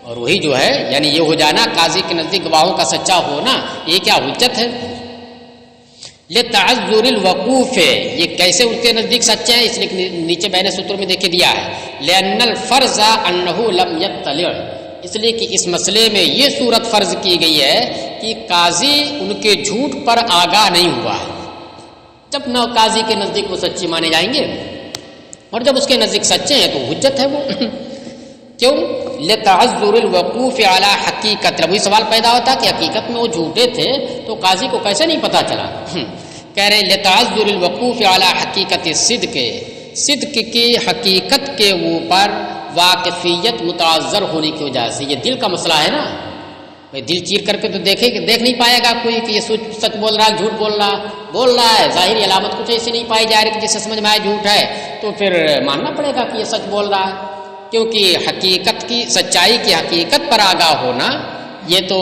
اور وہی جو ہے یعنی یہ ہو جانا قاضی کے نزدیک گواہوں کا سچا ہونا، یہ کیا حجت ہے۔ لتعذر الوقوف، یہ کیسے ان کے نزدیک سچے ہیں؟ اس لیے نیچے میں نے سطر میں دیکھ دیا ہے، لأن الفرض انه لم يطلع، اس لیے کہ اس مسئلے میں یہ صورت فرض کی گئی ہے کہ قاضی ان کے جھوٹ پر آگاہ نہیں ہوا ہے۔ جب نہ قاضی کے نزدیک وہ سچے مانے جائیں گے، اور جب اس کے نزدیک سچے ہیں تو حجت ہے وہ۔ کیوں؟ لتعذر الوقوف علی حقیقت، وہی سوال پیدا ہوتا کہ حقیقت میں وہ جھوٹے تھے تو قاضی کو کیسے نہیں پتا چلا؟ کہہ رہے لتعذر الوقوف علی حقیقت صدق، صدق کی حقیقت کے اوپر واقفیت متعذر ہونے کی وجہ سے. یہ دل کا مسئلہ ہے نا، دل چیر کر کے تو دیکھ نہیں پائے گا کوئی کہ یہ سچ بول رہا ہے جھوٹ بول رہا ہے. ظاہری علامت کچھ ایسی نہیں پائی جا رہی کہ جسے سمجھ میں آئے جھوٹ ہے، تو پھر ماننا پڑے گا کہ یہ سچ بول رہا ہے، کیونکہ حقیقت کی سچائی کی حقیقت پر آگاہ ہونا یہ تو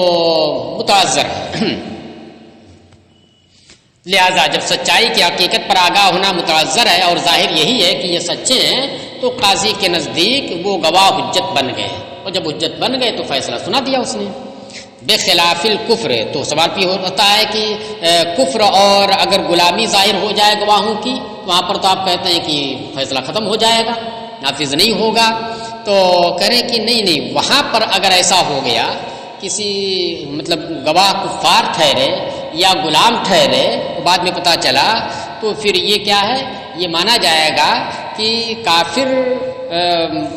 متعذر ہے. لہذا جب سچائی کی حقیقت پر آگاہ ہونا متعذر ہے اور ظاہر یہی ہے کہ یہ سچے ہیں، تو قاضی کے نزدیک وہ گواہ حجت بن گئے، اور جب حجت بن گئے تو فیصلہ سنا دیا اس نے. بخلاف الکفر، تو سوال بھی ہوتا ہے کہ کفر اور اگر غلامی ظاہر ہو جائے گواہوں کی، وہاں پر تو آپ کہتے ہیں کہ فیصلہ ختم ہو جائے گا، نافذ نہیں ہوگا. تو کہہ رہے کہ نہیں، وہاں پر اگر ایسا ہو گیا، کسی مطلب گواہ کفار ٹھہرے یا غلام ٹھہرے، بعد میں پتہ چلا، تو پھر یہ کیا ہے، یہ مانا جائے گا کہ کافر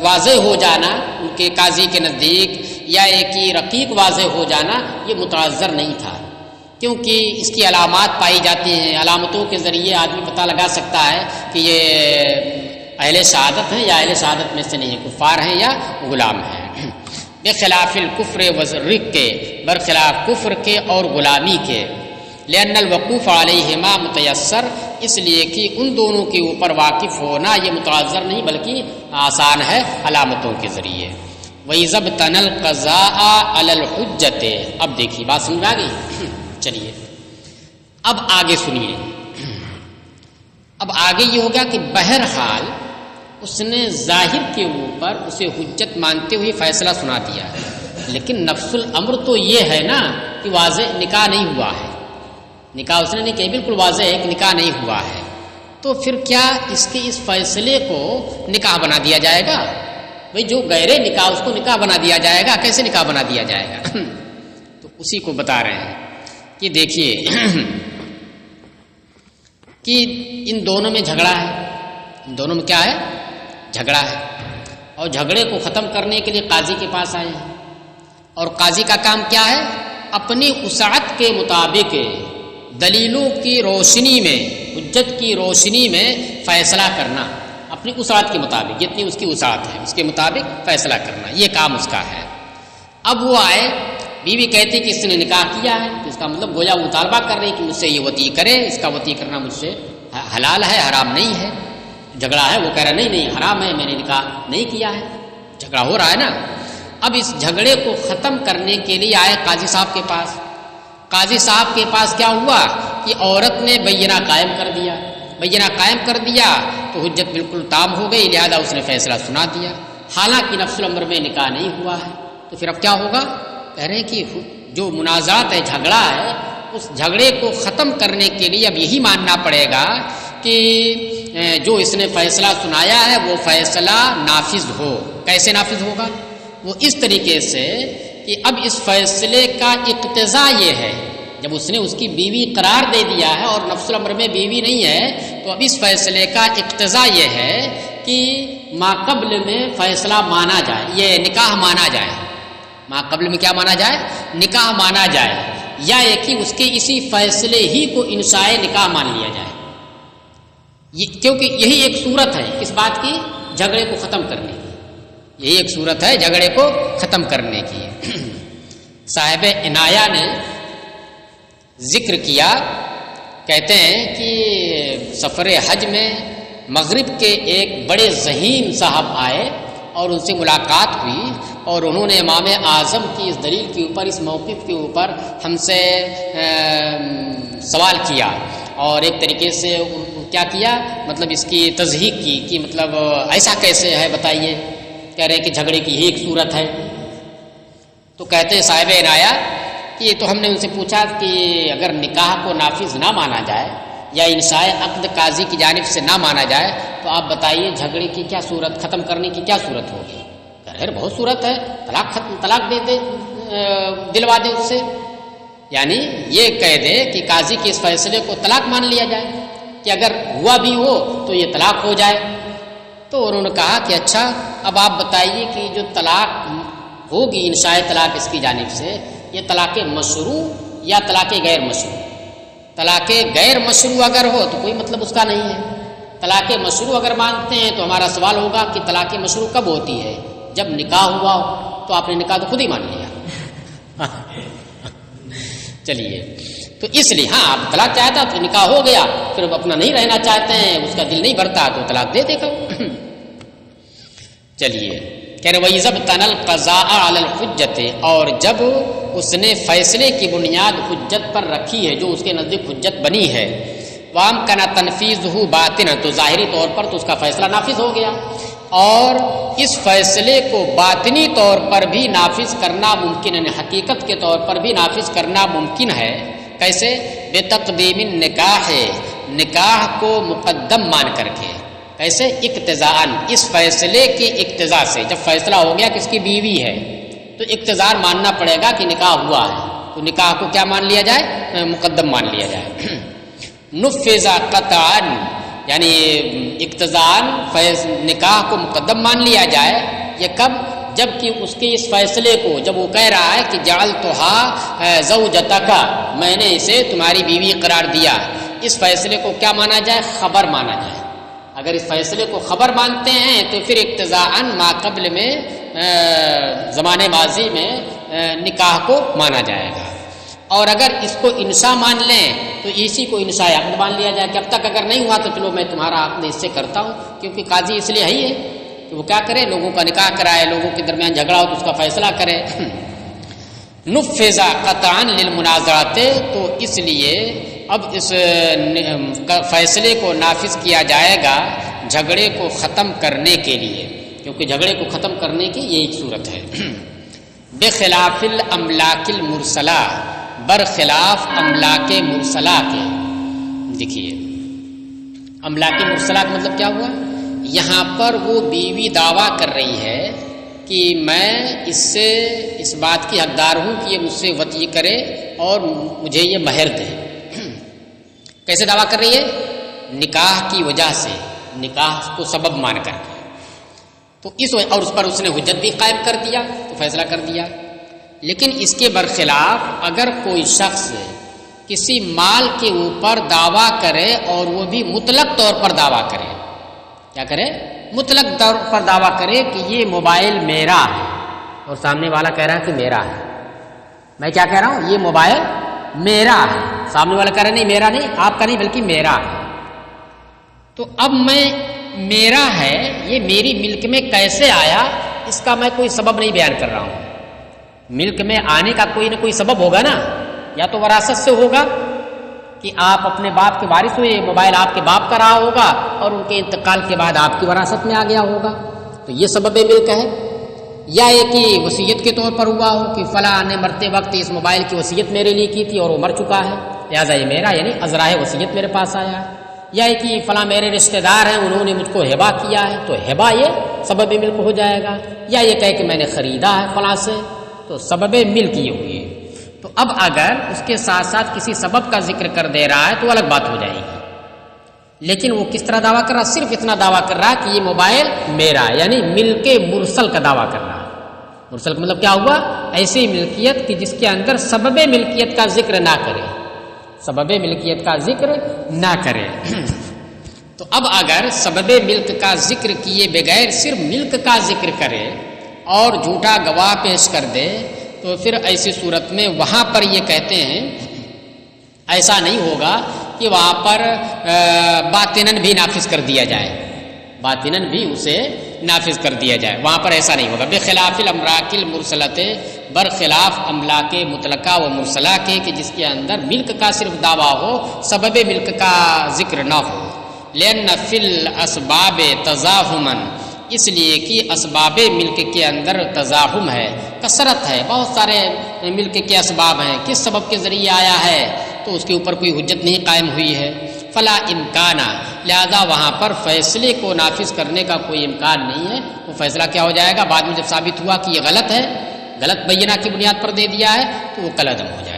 واضح ہو جانا ان کے قاضی کے نزدیک یا ایک ہی رقیق واضح ہو جانا یہ متعذر نہیں تھا، کیونکہ اس کی علامات پائی جاتی ہیں. علامتوں کے ذریعے آدمی پتہ لگا سکتا ہے کہ یہ اہل شہادت ہیں یا اہل شہادت میں سے نہیں ہیں، کفار ہیں یا غلام ہیں. بخلاف الکفر والرق کے، برخلاف کفر کے اور غلامی کے. لأن الوقوف علیہما متیسر، اس لیے کہ ان دونوں کے اوپر واقف ہونا یہ متعذر نہیں بلکہ آسان ہے علامتوں کے ذریعے. وَإِذَا ابْتَنَى الْقَضَاءَ عَلَى الْحُجَّةِ. اب دیکھیے بات سمجھ آ گئی. چلیے اب آگے سنیے. اب آگے یہ ہوگا کہ بہرحال اس نے ظاہر کے اوپر اسے حجت مانتے ہوئے فیصلہ سنا دیا ہے، لیکن نفس الامر تو یہ ہے نا کہ واضح نکاح نہیں ہوا ہے، نکاح اس نے نہیں کہ بالکل واضح ہے کہ نکاح نہیں ہوا ہے. تو پھر کیا اس کے اس فیصلے کو نکاح بنا دیا جائے گا؟ بھئی جو غیر نکاح اس کو نکاح بنا دیا جائے گا، کیسے نکاح بنا دیا جائے گا؟ تو اسی کو بتا رہے ہیں کہ دیکھیے کہ ان دونوں میں جھگڑا ہے، ان دونوں میں کیا ہے؟ جھگڑا ہے، اور جھگڑے کو ختم کرنے کے لیے قاضی کے پاس آئے ہیں، اور قاضی کا کام کیا ہے؟ اپنی وسعت کے مطابق دلیلوں کی روشنی میں، حجت کی روشنی میں فیصلہ کرنا، اپنی وسعت کے مطابق، جتنی اس کی وسعت ہے اس کے مطابق فیصلہ کرنا، یہ کام اس کا ہے. اب وہ آئے، بیوی کہتی کہ اس نے نکاح کیا ہے، تو اس کا مطلب گویا مطالبہ کر رہی کہ مجھ سے یہ وطی کرے، اس کا وطی کرنا مجھ سے حلال ہے، حرام نہیں ہے. جھگڑا ہے، وہ کہہ رہا نہیں حرام ہے، میں نے نکاح نہیں کیا ہے. جھگڑا ہو رہا ہے نا. اب اس جھگڑے کو ختم کرنے کے لیے آئے قاضی صاحب کے پاس. قاضی صاحب کے پاس کیا ہوا کہ عورت نے بینہ قائم کر دیا، بینہ قائم کر دیا تو حجت بالکل تام ہو گئی، لہذا اس نے فیصلہ سنا دیا، حالانکہ نفس الامر میں نکاح نہیں ہوا ہے. تو پھر اب کیا ہوگا؟ کہہ رہے ہیں کہ جو منازعات ہے، جھگڑا ہے، اس جھگڑے کو ختم کرنے کے لیے اب یہی ماننا پڑے گا کہ جو اس نے فیصلہ سنایا ہے وہ فیصلہ نافذ ہو. کیسے نافذ ہوگا؟ وہ اس طریقے سے کہ اب اس فیصلے کا اقتضا یہ ہے، جب اس نے اس کی بیوی قرار دے دیا ہے اور نفس الامر میں بیوی نہیں ہے، تو اب اس فیصلے کا اقتضا یہ ہے کہ ما قبل میں فیصلہ مانا جائے، یہ نکاح مانا جائے. ما قبل میں کیا مانا جائے؟ نکاح مانا جائے، یا یہ کہ اس کے اسی فیصلے ہی کو انشاء نکاح مان لیا جائے. کیونکہ یہی ایک صورت ہے کس بات کی؟ جھگڑے کو ختم کرنے کی. یہی ایک صورت ہے جھگڑے کو ختم کرنے کی. صاحب عنایہ نے ذکر کیا، کہتے ہیں کہ سفر حج میں مغرب کے ایک بڑے ذہین صاحب آئے اور ان سے ملاقات ہوئی، اور انہوں نے امام اعظم کی اس دلیل کے اوپر، اس موقف کے اوپر ہم سے سوال کیا، اور ایک طریقے سے کیا کیا، مطلب اس کی تصحیح کی کہ مطلب ایسا کیسے ہے بتائیے. کہہ رہے کہ جھگڑے کی ایک صورت ہے. تو کہتے ہیں صاحب عنایہ کہ تو ہم نے ان سے پوچھا کہ اگر نکاح کو نافذ نہ مانا جائے یا انشاء عقد قاضی کی جانب سے نہ مانا جائے تو آپ بتائیے جھگڑے کی کیا صورت، ختم کرنے کی کیا صورت ہوگی؟ کہہ رہے بہت صورت ہے، طلاق دے دے، دلوا دے اس سے، یعنی یہ کہہ دے کہ قاضی کے اس فیصلے کو طلاق مان لیا جائے کہ اگر ہوا بھی ہو تو یہ طلاق ہو جائے. تو انہوں نے کہا کہ اچھا اب آپ بتائیے کہ جو طلاق ہوگی انشاء طلاق اس کی جانب سے، یہ طلاق مشروع یا طلاق غیر مشروع؟ طلاق غیر مشروع اگر ہو تو کوئی مطلب اس کا نہیں ہے. طلاق مشروع اگر مانتے ہیں تو ہمارا سوال ہوگا کہ طلاق مشروع کب ہوتی ہے؟ جب نکاح ہوا ہو. تو آپ نے نکاح تو خود ہی مان لیا. چلیے، تو اس لیے ہاں آپ طلاق چاہتا تو نکاح ہو گیا، پھر اپنا نہیں رہنا چاہتے ہیں، اس کا دل نہیں بھرتا تو طلاق دے دے گا. چلیے، کہہ رہے وَإِذَا ابْتَنَى الْقَضَاءَ عَلَى الْحُجَّةِ، اور جب اس نے فیصلے کی بنیاد حجت پر رکھی ہے، جو اس کے نزدیک حجت بنی ہے، وَأَمْكَنَ تَنْفِيذُهُ بَاطِنًا، تو ظاہری طور پر تو اس کا فیصلہ نافذ ہو گیا، اور اس فیصلے کو باطنی طور پر بھی نافذ کرنا ممکن ہے، حقیقت کے طور پر بھی نافذ کرنا ممکن ہے. کیسے؟ بتقدیم النکاح، نکاح کو مقدم مان کر کے. کیسے؟ اقتضاءً، اس فیصلے کی اقتضاء سے. جب فیصلہ ہو گیا کہ اس کی بیوی ہے تو اقتضاءً ماننا پڑے گا کہ نکاح ہوا ہے، تو نکاح کو کیا مان لیا جائے؟ مقدم مان لیا جائے. نفذ قطعاً، یعنی اقتضاءً نکاح کو مقدم مان لیا جائے. یہ کب؟ جب کہ اس کے اس فیصلے کو، جب وہ کہہ رہا ہے کہ جعلتھا زوجتک، میں نے اسے تمہاری بیوی قرار دیا، اس فیصلے کو کیا مانا جائے؟ خبر مانا جائے. اگر اس فیصلے کو خبر مانتے ہیں تو پھر اقتضاءً ما قبل میں زمانے ماضی میں نکاح کو مانا جائے گا. اور اگر اس کو انشاء مان لیں تو اسی کو انشاء عقد مان لیا جائے کہ اب تک اگر نہیں ہوا تو چلو میں تمہارا عقد اس سے کرتا ہوں. کیونکہ قاضی اس لیے ہے کہ وہ کیا کرے؟ لوگوں کا نکاح کرائے، لوگوں کے درمیان جھگڑا ہو تو اس کا فیصلہ کرے. نفذ قطعاً للمنازعات، تو اس لیے اب اس فیصلے کو نافذ کیا جائے گا جھگڑے کو ختم کرنے کے لیے، کیونکہ جھگڑے کو ختم کرنے کی یہ ایک صورت ہے. بخلاف الاملاک المرسلہ، برخلاف املاک مرسلہ کے. دیکھیے، املاک مرسلہ کا مطلب کیا ہوا؟ یہاں پر وہ بیوی دعویٰ کر رہی ہے کہ میں اس سے اس بات کی حقدار ہوں کہ یہ مجھ سے وطی کرے اور مجھے یہ مہر دے. کیسے دعویٰ کر رہی ہے؟ نکاح کی وجہ سے، نکاح کو سبب مان کر کے. تو اور اس پر اس نے حجت بھی قائم کر دیا، تو فیصلہ کر دیا. لیکن اس کے برخلاف اگر کوئی شخص کسی مال کے اوپر دعویٰ کرے اور وہ بھی مطلق طور پر دعویٰ کرے، کیا کرے؟ مطلق طور پر دعویٰ کرے کہ یہ موبائل میرا ہے، اور سامنے والا کہہ رہا ہے کہ میرا ہے. میں کیا کہہ رہا ہوں؟ یہ موبائل میرا ہے. سامنے والا کہہ رہا نہیں، میرا نہیں، آپ کا نہیں، بلکہ میرا ہے. تو اب میں میرا ہے، یہ میری ملک میں کیسے آیا، اس کا میں کوئی سبب نہیں بیان کر رہا ہوں. ملک میں آنے کا کوئی نہ کوئی سبب ہوگا نا. یا تو وراثت سے ہوگا کہ آپ اپنے باپ کے وارث ہوئے، موبائل آپ کے باپ کا رہا ہوگا اور ان کے انتقال کے بعد آپ کی وراثت میں آ گیا ہوگا، تو یہ سبب ملک ہے. یا یہ کہ وصیت کے طور پر ہوا ہو کہ فلاں نے مرتے وقت اس موبائل کی وصیت میرے لیے کی تھی اور وہ مر چکا ہے، لہٰذا یہ میرا، یعنی ازراہ وصیت میرے پاس آیا. یا یہ کہ فلاں میرے رشتہ دار ہیں، انہوں نے مجھ کو ہبہ کیا ہے، تو ہبہ یہ سبب ملک ہو جائے گا. یا یہ کہے کہ میں نے خریدا ہے فلاں سے، تو سبب ملک یہ ہوئی. تو اب اگر اس کے ساتھ ساتھ کسی سبب کا ذکر کر دے رہا ہے تو الگ بات ہو جائے گی. لیکن وہ کس طرح دعویٰ کر رہا؟ صرف اتنا دعویٰ کر رہا ہے کہ یہ موبائل میرا ہے، یعنی ملک مرسل کا دعویٰ کر رہا ہے. مرسل کا مطلب کیا ہوا؟ ایسی ملکیت کہ جس کے اندر سبب ملکیت کا ذکر نہ کرے، سبب ملکیت کا ذکر نہ کرے. تو اب اگر سبب ملک کا ذکر کیے بغیر صرف ملک کا ذکر کرے اور جھوٹا گواہ پیش کر دے تو پھر ایسی صورت میں وہاں پر یہ کہتے ہیں ایسا نہیں ہوگا کہ وہاں پر باطناً بھی نافذ کر دیا جائے، باطناً بھی اسے نافذ کر دیا جائے، وہاں پر ایسا نہیں ہوگا. بخلاف الاملاک المرسلۃ، برخلاف املاک مطلقہ و مرسلہ کے کہ جس کے اندر ملک کا صرف دعویٰ ہو، سبب ملک کا ذکر نہ ہو. لأن فی الاسباب تزاحما، اس لیے کہ اسباب ملک کے اندر تزاحم ہے، کثرت ہے، بہت سارے ملک کے اسباب ہیں. کس سبب کے ذریعے آیا ہے تو اس کے اوپر کوئی حجت نہیں قائم ہوئی ہے. فلا امکان، لہذا وہاں پر فیصلے کو نافذ کرنے کا کوئی امکان نہیں ہے. وہ فیصلہ کیا ہو جائے گا؟ بعد میں جب ثابت ہوا کہ یہ غلط ہے، غلط بینہ کی بنیاد پر دے دیا ہے، تو وہ کل عدم ہو جائے گا.